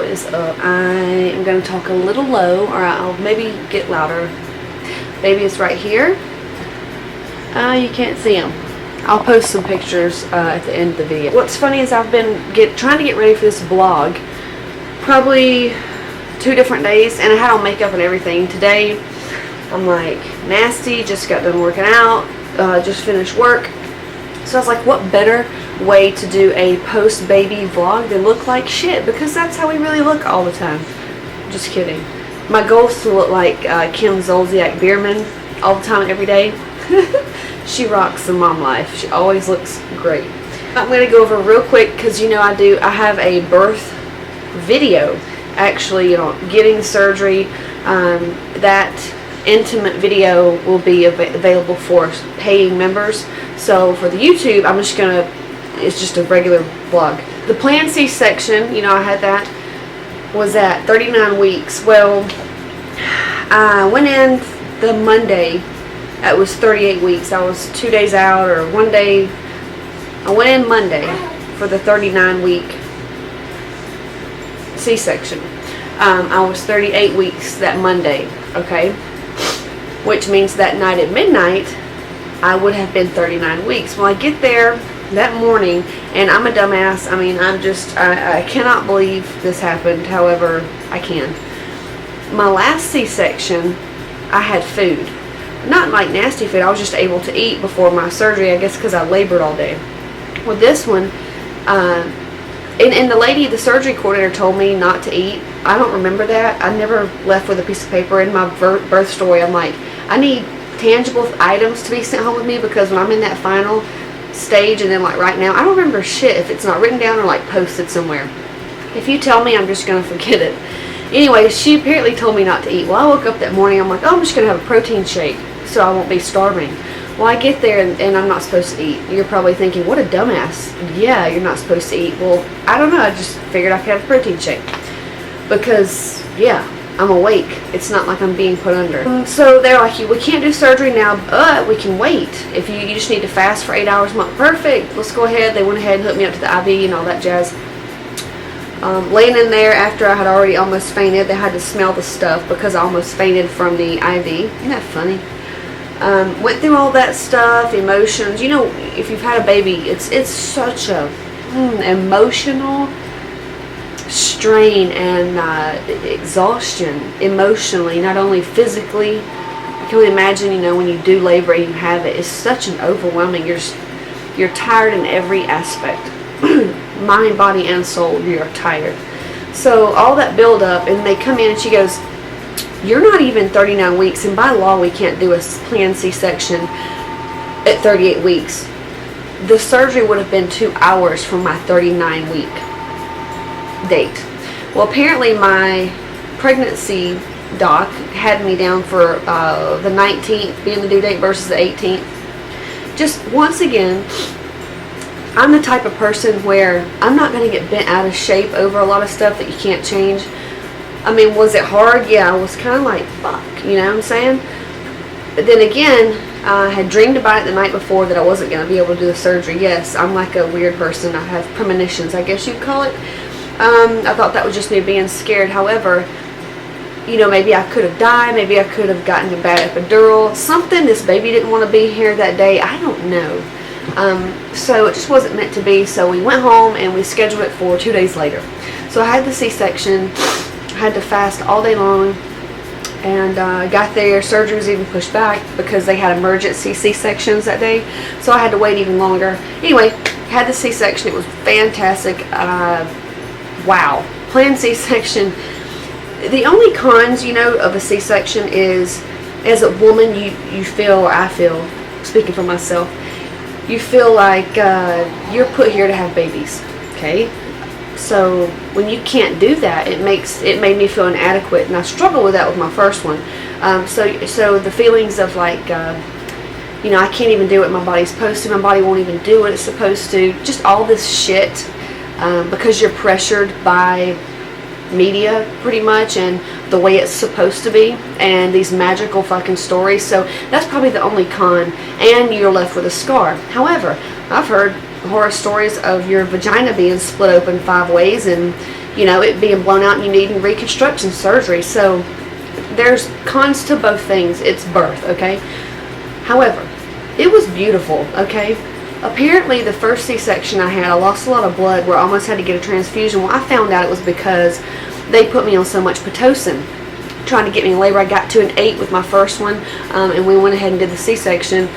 is up. I am going to talk a little low, or I'll maybe get louder. Baby is right here. You can't see him. I'll post some pictures at the end of the video. What's funny is I've been trying to get ready for this vlog probably 2 different days, and I had on makeup and everything. Today I'm like nasty, just got done working out, just finished work. So I was like, what better way to do a post-baby vlog than look like shit, because that's how we really look all the time. Just kidding. My goal is to look like Kim Zolciak Biermann all the time, every day. She rocks the mom life. She always looks great. I'm going to go over real quick because I have a birth video, actually, getting surgery. That intimate video will be available for paying members. So for the YouTube, it's just a regular vlog. The planned C-section, I had that, was at 39 weeks. Well, I went in the Monday. It was 38 weeks. I was 2 days out, or 1 day. I went in Monday for the 39-week C-section. I was 38 weeks that Monday, okay? Which means that night at midnight, I would have been 39 weeks. Well, I get there that morning, and I'm a dumbass. I mean, I cannot believe this happened. However, I can. My last C-section, I had food. Not like nasty food. I was just able to eat before my surgery, I guess because I labored all day. With this one, and the lady, the surgery coordinator, told me not to eat. I don't remember that. I never left with a piece of paper. In my birth story, I'm like, I need tangible items to be sent home with me, because when I'm in that final stage, and then like right now, I don't remember shit if it's not written down or like posted somewhere. If you tell me, I'm just going to forget it. Anyway, she apparently told me not to eat. Well, I woke up that morning, I'm like, oh, I'm just going to have a protein shake so I won't be starving. Well, I get there and I'm not supposed to eat. You're probably thinking, what a dumbass. Yeah, you're not supposed to eat. Well, I don't know. I just figured I could have a protein shake. Because, yeah, I'm awake. It's not like I'm being put under. So they're like, we can't do surgery now, but we can wait. If you just need to fast for 8 hours. I'm like, perfect. Let's go ahead. They went ahead and hooked me up to the IV and all that jazz. Laying in there after I had already almost fainted, they had to smell the stuff because I almost fainted from the IV. Isn't that funny? Went through all that stuff, emotions. If you've had a baby, it's such a emotional strain and exhaustion emotionally, not only physically. You can only imagine, when you do labor and you have it, it's such an overwhelming. You're tired in every aspect. Mind, body, and soul, you're tired. So all that build up, and they come in and she goes, you're not even 39 weeks, and by law we can't do a planned C-section at 38 weeks. The surgery would have been 2 hours from my 39 week date. Well, apparently my pregnancy doc had me down for the 19th being the due date versus the 18th. Just once again, I'm the type of person where I'm not going to get bent out of shape over a lot of stuff that you can't change. I mean, was it hard? Yeah, I was kind of like, fuck, you know what I'm saying? But then again, I had dreamed about it the night before that I wasn't going to be able to do the surgery. Yes, I'm like a weird person. I have premonitions, I guess you'd call it. I thought that was just me being scared. However, maybe I could have died. Maybe I could have gotten a bad epidural. Something, this baby didn't want to be here that day. I don't know. So it just wasn't meant to be. So we went home and we scheduled it for 2 days later. So I had the C-section. I had to fast all day long, and got there. Surgery was even pushed back because they had emergency C-sections that day, so I had to wait even longer. Anyway, had the C-section. It was fantastic. Wow. Planned C-section. The only cons, of a C-section is, as a woman, you feel, or I feel, speaking for myself, you feel like you're put here to have babies, okay? So when you can't do that, it made me feel inadequate, and I struggled with that with my first one. So the feelings of like, I can't even do what my body's supposed to. My body won't even do what it's supposed to. Just all this shit, because you're pressured by media pretty much, and the way it's supposed to be, and these magical fucking stories. So that's probably the only con, and you're left with a scar. However, I've heard horror stories of your vagina being split open 5 ways, and you know, it being blown out and you needing reconstruction surgery. So there's cons to both things. It's birth, okay? However, it was beautiful, okay? Apparently the first C-section I had, I lost a lot of blood where I almost had to get a transfusion. Well, I found out it was because they put me on so much Pitocin trying to get me in labor. I got to an 8 with my first one, and we went ahead and did the C-section.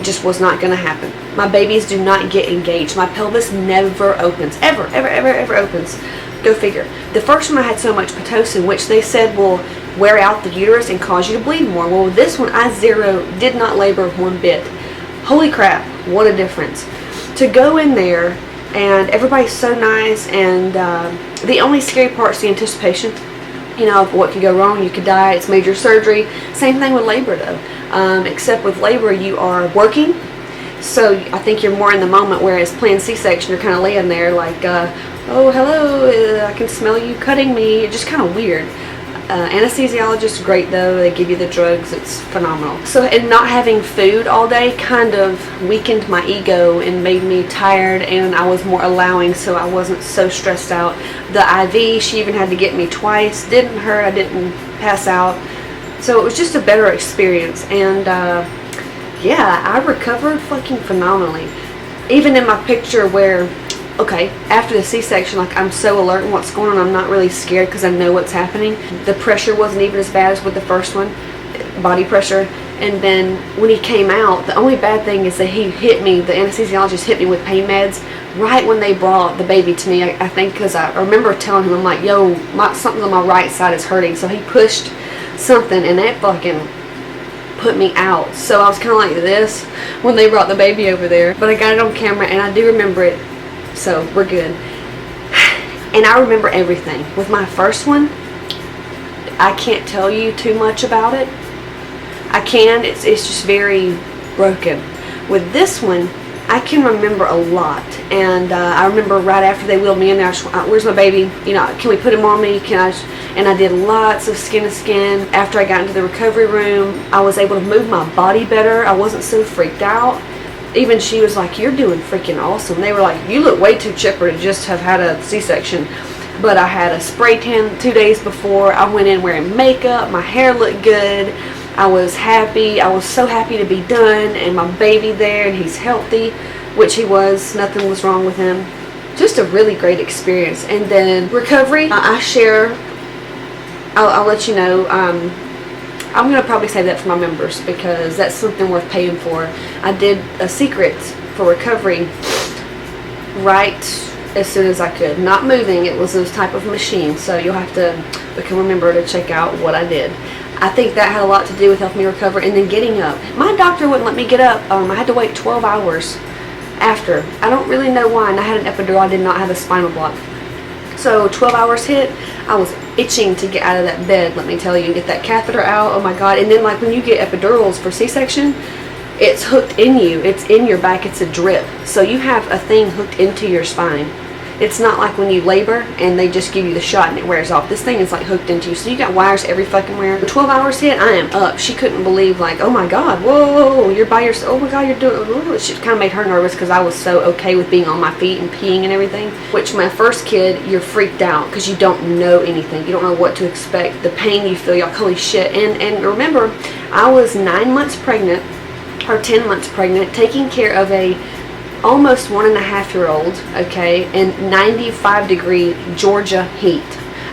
Just was not going to happen. My babies do not get engaged. My pelvis never opens. Ever opens. Go figure. The first one I had so much Pitocin, which they said will wear out the uterus and cause you to bleed more. Well, with this one, I did not labor one bit. Holy crap, what a difference. To go in there, and everybody's so nice, and the only scary part is the anticipation. You know, what could go wrong, you could die, it's major surgery. Same thing with labor though, except with labor you are working, so I think you're more in the moment, whereas planned C-section you're kind of laying there like, oh hello, I can smell you cutting me. It's just kind of weird. Anesthesiologist is great though, they give you the drugs, it's phenomenal. So, and not having food all day kind of weakened my ego and made me tired, and I was more allowing, so I wasn't so stressed out. The IV, she even had to get me twice, didn't hurt, I didn't pass out, so it was just a better experience. And yeah, I recovered fucking phenomenally. Even in my picture where, okay, after the C-section, like, I'm so alert in what's going on, I'm not really scared because I know what's happening. The pressure wasn't even as bad as with the first one, body pressure. And then when he came out, the only bad thing is that he hit me, the anesthesiologist hit me with pain meds right when they brought the baby to me. I think because I remember telling him, I'm like, yo, something on my right side is hurting. So he pushed something and that fucking put me out. So I was kind of like this when they brought the baby over there. But I got it on camera and I do remember it. So we're good. And I remember everything. With my first one, I can't tell you too much about it. I can, it's just very broken. With this one, I can remember a lot. And I remember right after they wheeled me in there, where's my baby? You know, can we put him on me? And I did lots of skin to skin. After I got into the recovery room, I was able to move my body better. I wasn't so freaked out. Even she was like, you're doing freaking awesome. They were like, you look way too chipper to just have had a C-section. But I had a spray tan 2 days before. I went in wearing makeup. My hair looked good. I was happy. I was so happy to be done. And my baby there, and he's healthy, which he was. Nothing was wrong with him. Just a really great experience. And then recovery, I share, I'll let you know. I'm going to probably save that for my members because that's something worth paying for. I did a secret for recovery right as soon as I could. Not moving, it was those type of machines, so you'll have to become a member to check out what I did. I think that had a lot to do with helping me recover. And then getting up. My doctor wouldn't let me get up. I had to wait 12 hours after. I don't really know why, and I had an epidural. I did not have a spinal block. So 12 hours hit, I was itching to get out of that bed, let me tell you, and get that catheter out. Oh my God. And then like when you get epidurals for C-section, it's hooked in you. It's in your back. It's a drip. So you have a thing hooked into your spine. It's not like when you labor and they just give you the shot and it wears off. This thing is like hooked into you. So you got wires every fucking where. 12 hours hit, I am up. She couldn't believe, like, oh my God, whoa, you're by yourself. Oh my God, you're doing it. She kind of made her nervous because I was so okay with being on my feet and peeing and everything. Which my first kid, you're freaked out because you don't know anything. You don't know what to expect. The pain you feel, you're like, holy shit. And remember, I was 9 months pregnant, or 10 months pregnant, taking care of a almost 1.5-year-old, okay, in 95-degree Georgia heat.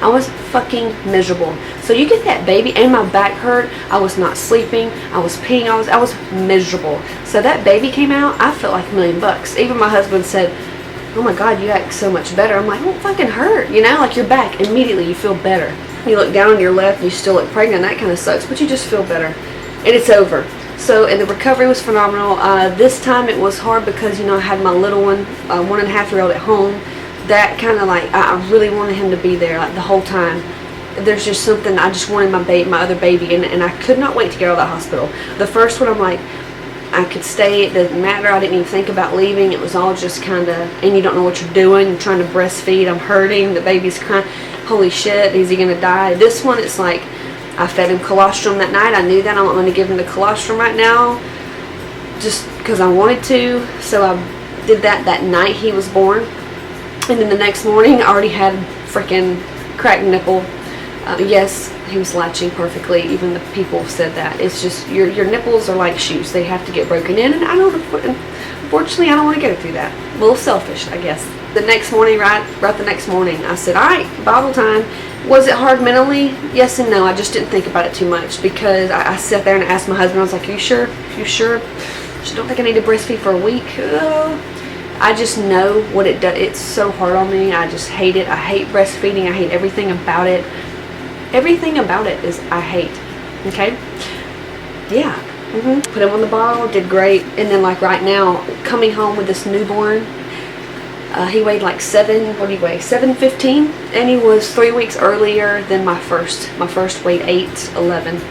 I was fucking miserable. So you get that baby, and my back hurt. I was not sleeping. I was peeing. I was miserable. So that baby came out. I felt like $1 million. Even my husband said, "Oh my God, you act so much better." I'm like, "It won't fucking hurt," you know, like your back immediately you feel better. You look down on your left, and you still look pregnant. That kind of sucks, but you just feel better, and it's over. So, and the recovery was phenomenal. This time it was hard because, you know, I had my little one, 1.5-year-old at home. That kind of like, I really wanted him to be there like the whole time. There's just something, I just wanted my other baby, and I could not wait to get out of the hospital. The first one, I'm like, I could stay, it doesn't matter. I didn't even think about leaving. It was all just kind of, and you don't know what you're doing. You're trying to breastfeed. I'm hurting. The baby's crying. Holy shit, is he going to die? This one, it's like, I fed him colostrum that night. I knew that. I'm not going to give him the colostrum right now just because I wanted to. So I did that night he was born. And then the next morning I already had freaking cracked nipple. Yes, he was latching perfectly. Even the people said that. It's just your nipples are like shoes. They have to get broken in, and unfortunately, I don't want to go through that. A little selfish, I guess. The next morning, right the next morning, I said, all right, Bible time. Was it hard mentally? Yes and no. I just didn't think about it too much because I sat there and asked my husband, I was like, you sure? You sure? I don't think I need to breastfeed for a week. I just know what it does. It's so hard on me. I just hate it. I hate breastfeeding. I hate everything about it. Everything about it is I hate. Okay? Yeah. Put him on the bottle. Did great. And then like right now, coming home with this newborn, he weighed like 715, and he was 3 weeks earlier than my first. My first weighed 8'11".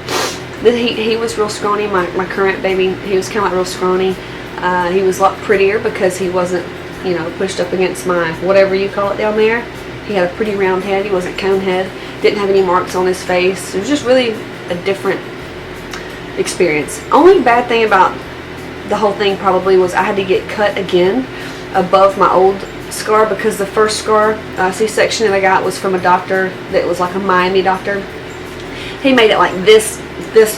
Then he was real scrawny. My current baby, he was kind of like real scrawny. He was a lot prettier because he wasn't, you know, pushed up against my whatever you call it down there. He had a pretty round head. He wasn't cone head. Didn't have any marks on his face. It was just really a different experience. Only bad thing about the whole thing probably was I had to get cut again above my old scar because the first scar C-section that I got was from a doctor that was like a Miami doctor. He made it like this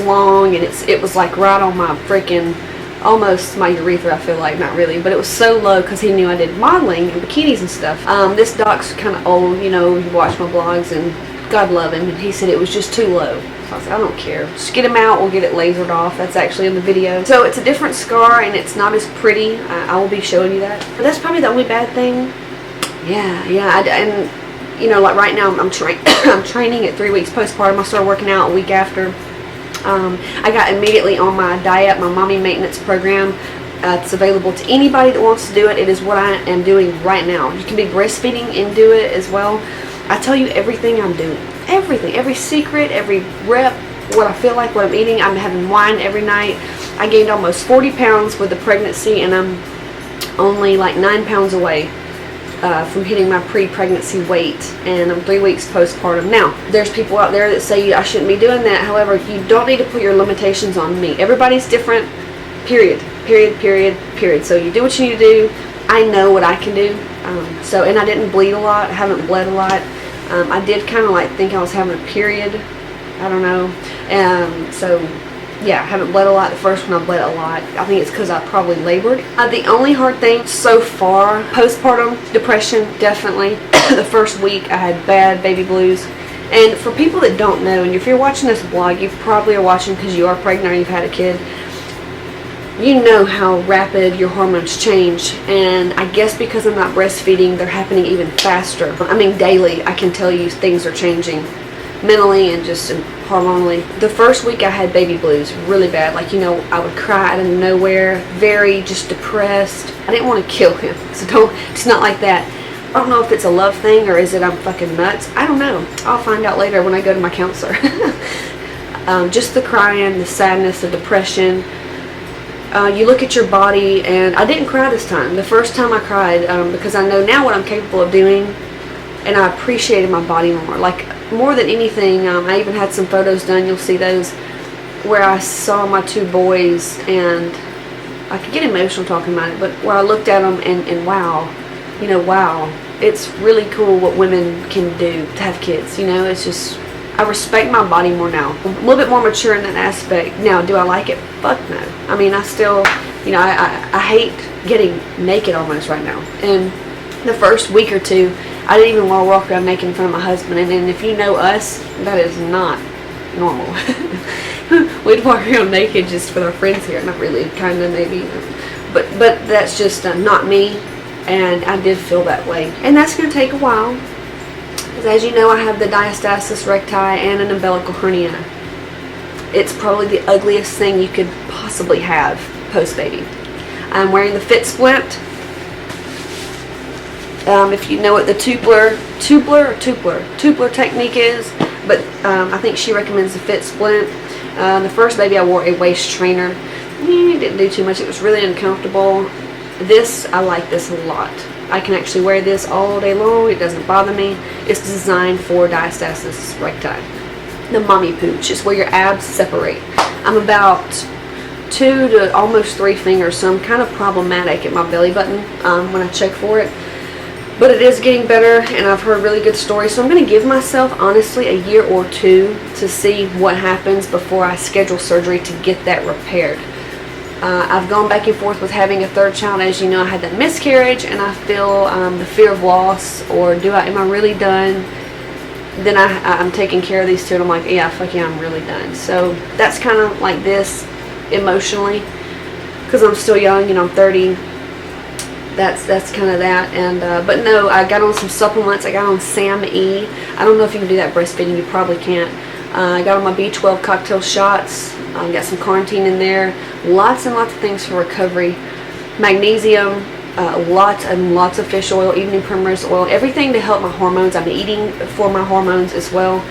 long, and it was like right on my freaking almost my urethra. I feel like, not really, but it was so low because he knew I did modeling and bikinis and stuff. This doc's kind of old, you know. You watch my blogs, and God love him, and he said it was just too low. So I said, I don't care, just get him out, we'll get it lasered off. That's actually in the video. So it's a different scar, and it's not as pretty. I will be showing you that. But that's probably the only bad thing. And you know, like right now I'm training at 3 weeks postpartum. I started working out a week after. I got immediately on my diet, my mommy maintenance program. It's available to anybody that wants to do it. It is what I am doing right now. You can be breastfeeding and do it as well. I tell you everything I'm doing. Everything. Every secret, every rep, what I feel like, what I'm eating. I'm having wine every night. I gained almost 40 pounds with the pregnancy, and I'm only like 9 pounds away from hitting my pre-pregnancy weight, and I'm 3 weeks postpartum. Now, there's people out there that say I shouldn't be doing that. However, you don't need to put your limitations on me. Everybody's different, period. So you do what you need to do. I know what I can do. And I didn't bleed a lot. I haven't bled a lot. I did kind of like think I was having a period. I don't know. So yeah, I haven't bled a lot. The first one I bled a lot. I think it's because I probably labored. The only hard thing so far, postpartum depression, definitely. The first week I had bad baby blues. And for people that don't know, and if you're watching this vlog, you probably are watching because you are pregnant or you've had a kid. You know how rapid your hormones change, and I guess because I'm not breastfeeding, they're happening even faster. I mean, daily, I can tell you things are changing mentally and just hormonally. The first week I had baby blues really bad. Like, you know, I would cry out of nowhere, very just depressed. I didn't want to kill him, so it's not like that. I don't know if it's a love thing or is it I'm fucking nuts. I don't know. I'll find out later when I go to my counselor. Just the crying, the sadness, the depression. You look at your body, and I didn't cry this time. The first time I cried, because I know now what I'm capable of doing, and I appreciated my body more. Like, more than anything, I even had some photos done, you'll see those, where I saw my 2 boys, and I could get emotional talking about it, but where I looked at them, and wow, you know, wow. It's really cool what women can do to have kids, you know. It's just, I respect my body more now. I'm a little bit more mature in that aspect. Now, do I like it? Fuck no. I mean, I still, you know, I hate getting naked almost right now. And the first week or 2, I didn't even want to walk around naked in front of my husband. And if you know us, that is not normal. We'd walk around naked just with our friends here. Not really, kind of, maybe. But that's just not me. And I did feel that way. And that's going to take a while. As you know, I have the diastasis recti and an umbilical hernia. It's probably the ugliest thing you could possibly have post-baby. I'm wearing the Fit Splint. If you know what the tubler technique is, but I think she recommends the Fit Splint. The first baby I wore a waist trainer. It didn't do too much. It was really uncomfortable. This, I like this a lot. I can actually wear this all day long. It doesn't bother me. It's designed for diastasis recti. The mommy pooch is where your abs separate. I'm about 2 to almost 3 fingers, so I'm kind of problematic at my belly button when I check for it. But it is getting better, and I've heard really good stories. So I'm going to give myself, honestly, a year or two to see what happens before I schedule surgery to get that repaired. I've gone back and forth with having a third child. As you know, I had that miscarriage, and I feel the fear of loss, or am I really done? Then I'm taking care of these two, and I'm like, yeah, fuck yeah, I'm really done. So that's kind of like this emotionally, because I'm still young, I'm 30. That's kind of that. And but no, I got on some supplements. I got on SAMe. I don't know if you can do that breastfeeding. You probably can't. I got on my B12 cocktail shots. Got some carnitine in there. Lots and lots of things for recovery. Magnesium. Lots and lots of fish oil, evening primrose oil, everything to help my hormones. I'm eating for my hormones as well.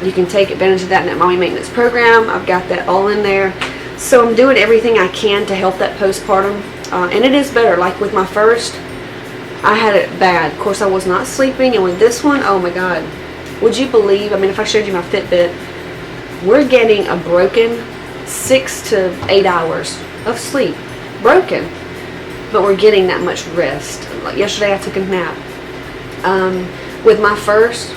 You can take advantage of that in that mommy maintenance program. I've got that all in there. So I'm doing everything I can to help that postpartum. And it is better. Like with my first, I had it bad. Of course, I was not sleeping. And with this one, oh my God. Would you believe, if I showed you my Fitbit, we're getting a broken 6 to 8 hours of sleep. Broken. But we're getting that much rest. Like yesterday, I took a nap. With my first,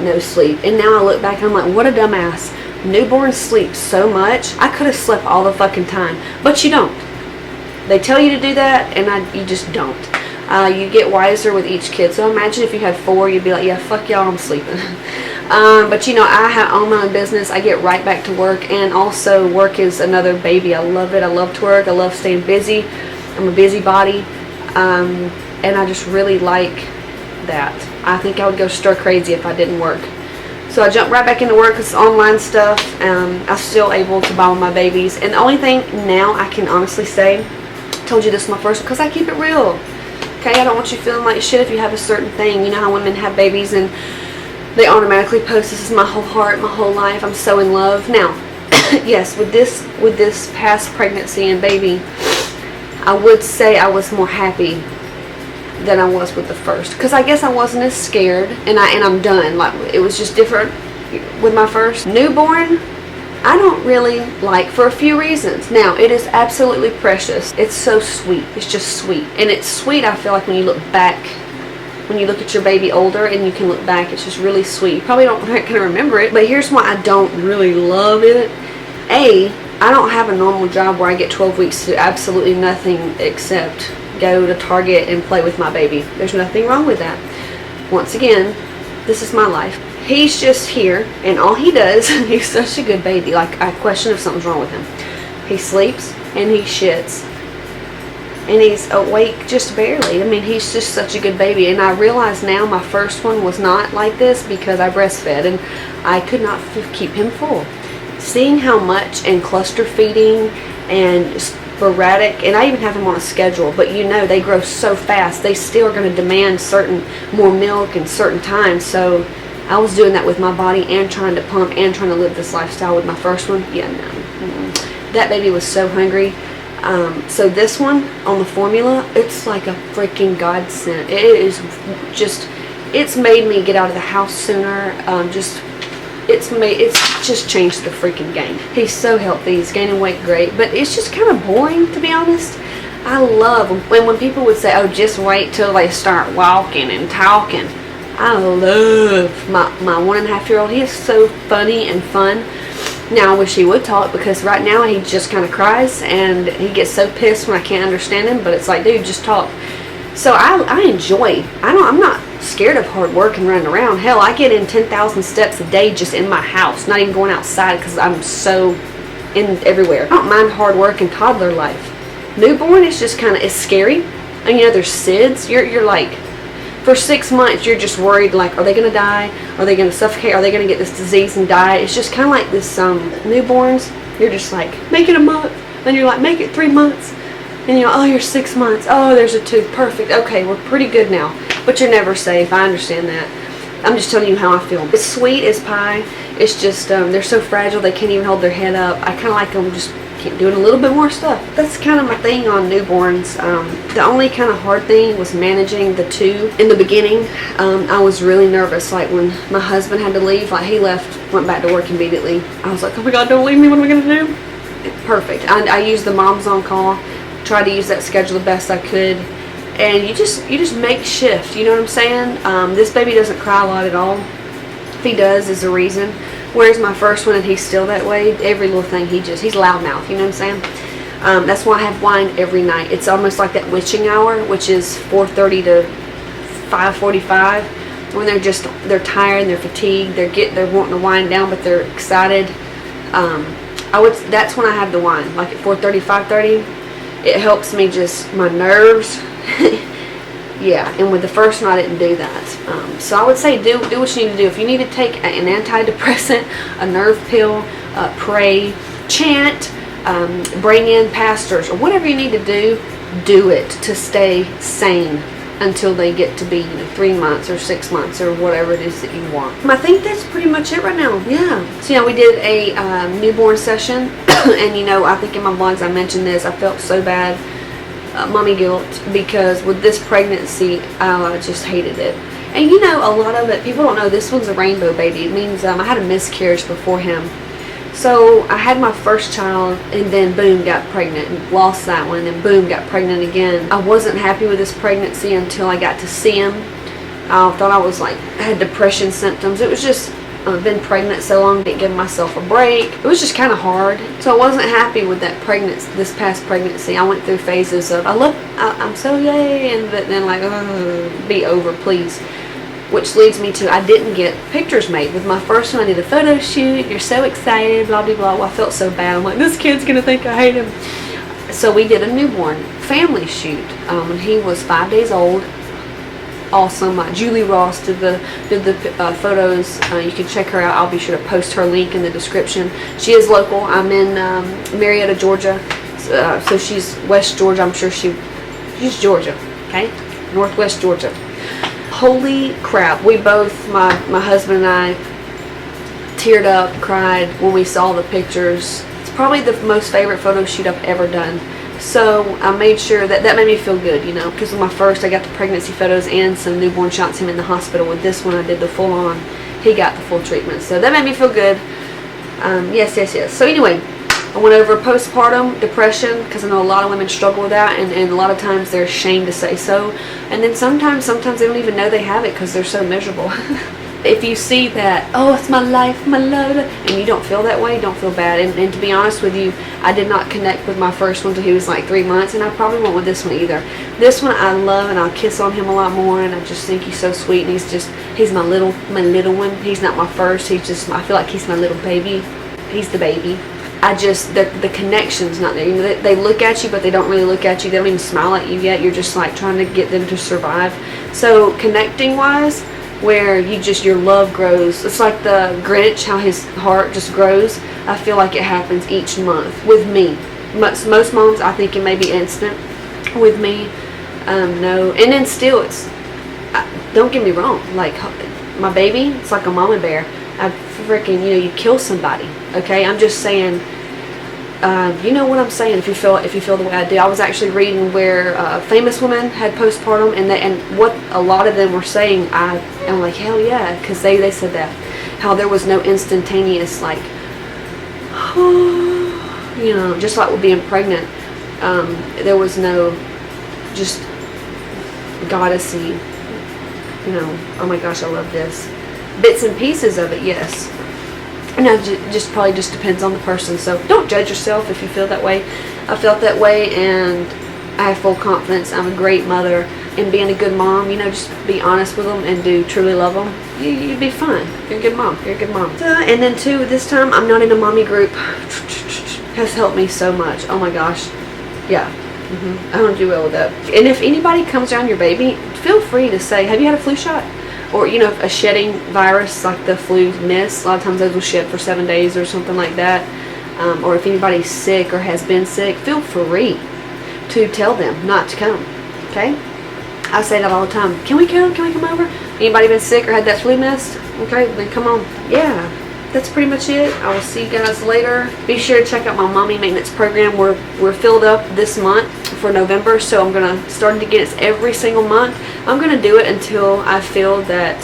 no sleep. And now I look back, I'm like, what a dumbass. Newborns sleep so much. I could have slept all the fucking time. But you don't. They tell you to do that, and you just don't. You get wiser with each kid. So imagine if you had 4, you'd be like, yeah, fuck y'all, I'm sleeping. But I own my own business. I get right back to work, and also work is another baby. I love it. I love to work. I love staying busy. I'm a busybody, and I just really like that. I think I would go stir crazy if I didn't work. So I jumped right back into work. It's online stuff. I'm still able to buy my babies, and the only thing now I can honestly say, I told you this is my first, because I keep it real. Okay, I don't want you feeling like shit if you have a certain thing. You know how women have babies and they automatically post, this is my whole heart, my whole life, I'm so in love. Now, yes, with this past pregnancy and baby, I would say I was more happy than I was with the first, because I guess I wasn't as scared, and I'm done. Like, it was just different with my first. Newborn, I don't really like, for a few reasons. Now, it is absolutely precious. It's so sweet. It's just sweet. And it's sweet, I feel like, when you look back, when you look at your baby older and you can look back, it's just really sweet. You probably don't kind of remember it, but here's why I don't really love it. I don't have a normal job where I get 12 weeks to do absolutely nothing except go to Target and play with my baby. There's nothing wrong with that. Once again, this is my life. He's just here, and all he does, he's such a good baby. Like, I question if something's wrong with him. He sleeps and he shits. And he's awake just barely. He's just such a good baby. And I realize now my first one was not like this because I breastfed and I could not keep him full. Seeing how much, and cluster feeding and sporadic, and I even have him on a schedule, but they grow so fast. They still are going to demand more milk and certain times. So I was doing that with my body and trying to pump and trying to live this lifestyle with my first one. Yeah, no. That baby was so hungry. So this one on the formula, it's like a freaking godsend. It is just, it's made me get out of the house sooner. It's just changed the freaking game. He's so healthy. He's gaining weight great, but it's just kind of boring, to be honest. I love when people would say, oh, just wait till they start walking and talking. I love my 1.5-year-old. He is so funny and fun. Now I wish he would talk, because right now he just kind of cries and he gets so pissed when I can't understand him, but it's like, dude, just talk. So I enjoy. I'm not scared of hard work and running around. Hell, I get in 10,000 steps a day just in my house, not even going outside, because I'm so in everywhere. I don't mind hard work and toddler life. Newborn is just kind of, it's scary. And there's SIDS. You're like, for 6 months, you're just worried, like, are they going to die? Are they going to suffocate? Are they going to get this disease and die? It's just kind of like this, newborns, you're just like, make it a month. Then you're like, make it 3 months. And oh, you're 6 months. Oh, there's a tooth. Perfect. Okay, we're pretty good now. But you're never safe. I understand that. I'm just telling you how I feel. It's sweet as pie. It's just, they're so fragile, they can't even hold their head up. I kind of like them just doing a little bit more stuff. That's kind of my thing on newborns. The only kind of hard thing was managing the two. In the beginning, I was really nervous. Like when my husband had to leave, like he left, went back to work immediately. I was like, oh my God, don't leave me. What am I going to do? Perfect. I used the Moms on Call. Tried to use that schedule the best I could. and you just make shift. You know what I'm saying? This baby doesn't cry a lot at all. If he does, is a reason. Whereas my first one, and he's still that way. Every little thing, he's loudmouth. You know what I'm saying? That's why I have wine every night. It's almost like that witching hour, which is 4:30 to 5:45, when they're tired and they're fatigued. They're wanting to wind down, but they're excited. That's when I have the wine, like at 4:30, 5:30. It helps me just my nerves. Yeah, and with the first one I didn't do that. So I would say do what you need to do. If you need to take an antidepressant, a nerve pill, pray, chant, bring in pastors, or whatever you need to do it to stay sane until they get to be 3 months or 6 months or whatever it is that you want. I think that's pretty much it right now. Yeah. So we did a newborn session, and I think in my vlogs I mentioned this. I felt so bad. Mommy guilt, because with this pregnancy I just hated it. And a lot of it, people don't know, this one's a rainbow baby. It means I had a miscarriage before him. So I had my first child, and then boom, got pregnant, and lost that one, and then boom, got pregnant again. I wasn't happy with this pregnancy until I got to see him. I thought I had depression symptoms. It was just, I've been pregnant so long, didn't give myself a break. It was just kind of hard. So I wasn't happy with that pregnancy, this past pregnancy. I went through phases of, I'm so yay, and then be over, please. Which leads me to, I didn't get pictures made. With my first one, I did a photo shoot. You're so excited, blah, blah, blah. Well, I felt so bad. I'm like, this kid's going to think I hate him. So we did a newborn family shoot. When he was 5 days old. Awesome. Julie Ross did the photos. You can check her out. I'll be sure to post her link in the description. She is local. I'm in Marietta, Georgia. So she's West Georgia. I'm sure she's Georgia. Okay? Northwest Georgia. Holy crap. We both, my husband and I, teared up, cried when we saw the pictures. It's probably the most favorite photo shoot I've ever done. So I made sure that made me feel good, because with my first, I got the pregnancy photos and some newborn shots of him in the hospital. With this one, I did the full on. He got the full treatment. So that made me feel good. Yes. So anyway, I went over postpartum depression, because I know a lot of women struggle with that, and a lot of times they're ashamed to say so. And then sometimes they don't even know they have it because they're so miserable. If you see that, oh, it's my life, my love, and you don't feel that way, don't feel bad. And to be honest with you, I did not connect with my first one until he was like 3 months, and I probably won't with this one either. This one I love, and I'll kiss on him a lot more, and I just think he's so sweet, and he's my little one. He's not my first. I feel like he's my little baby. He's the baby. The connection's not there. They look at you, but they don't really look at you. They don't even smile at you yet. You're just like trying to get them to survive. So connecting wise, where your love grows. It's like the Grinch, how his heart just grows. I feel like it happens each month with me. Most moms, I think it may be instant. With me, no. And then still, don't get me wrong, like my baby, it's like a mama bear. I freaking, you kill somebody. Okay, I'm just saying. You know what I'm saying? If you feel the way I do. I was actually reading where a famous woman had postpartum, and what a lot of them were saying. I'm like, hell yeah, because they said that, how there was no instantaneous, like, just like with being pregnant. There was no just goddessy. Oh my gosh, I love this. Bits and pieces of it, yes. And it just probably just depends on the person. So don't judge yourself if you feel that way. I felt that way, and I have full confidence. I'm a great mother, and being a good mom, just be honest with them and do truly love them. You'd be fine. You're a good mom. And then too, this time I'm not in a mommy group. Has helped me so much. Oh my gosh. Yeah. I don't do well with that. And if anybody comes around your baby, feel free to say, have you had a flu shot? Or, a shedding virus like the flu mist. A lot of times those will shed for 7 days or something like that. Or if anybody's sick or has been sick, feel free to tell them not to come. Okay? I say that all the time. Can we come? Can we come over? Anybody been sick or had that flu mist? Okay, then come on. Yeah. That's pretty much it. I will see you guys later. Be sure to check out my mommy maintenance program. We're filled up this month for November, so I'm gonna start to get it every single month. I'm gonna do it until I feel that,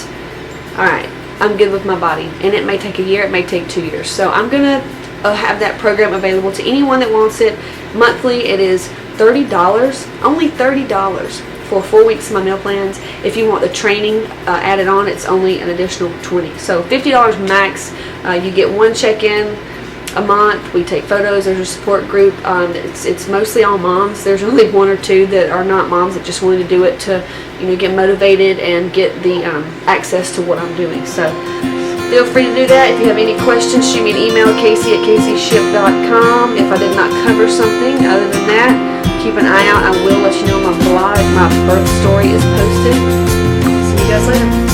all right, I'm good with my body. And it may take a year, it may take 2 years. So I'm gonna have that program available to anyone that wants it. Monthly, it is $30, only $30 for 4 weeks of my meal plans. If you want the training added on, it's only an additional $20. So $50 max. You get one check-in a month. We take photos. There's a support group. It's mostly all moms. There's only one or two that are not moms that just wanted to do it to, get motivated and get the access to what I'm doing. So feel free to do that. If you have any questions, shoot me an email, casey@caseyship.com. If I did not cover something other than that, keep an eye out. I will let you know on my blog if my birth story is posted. See you guys later.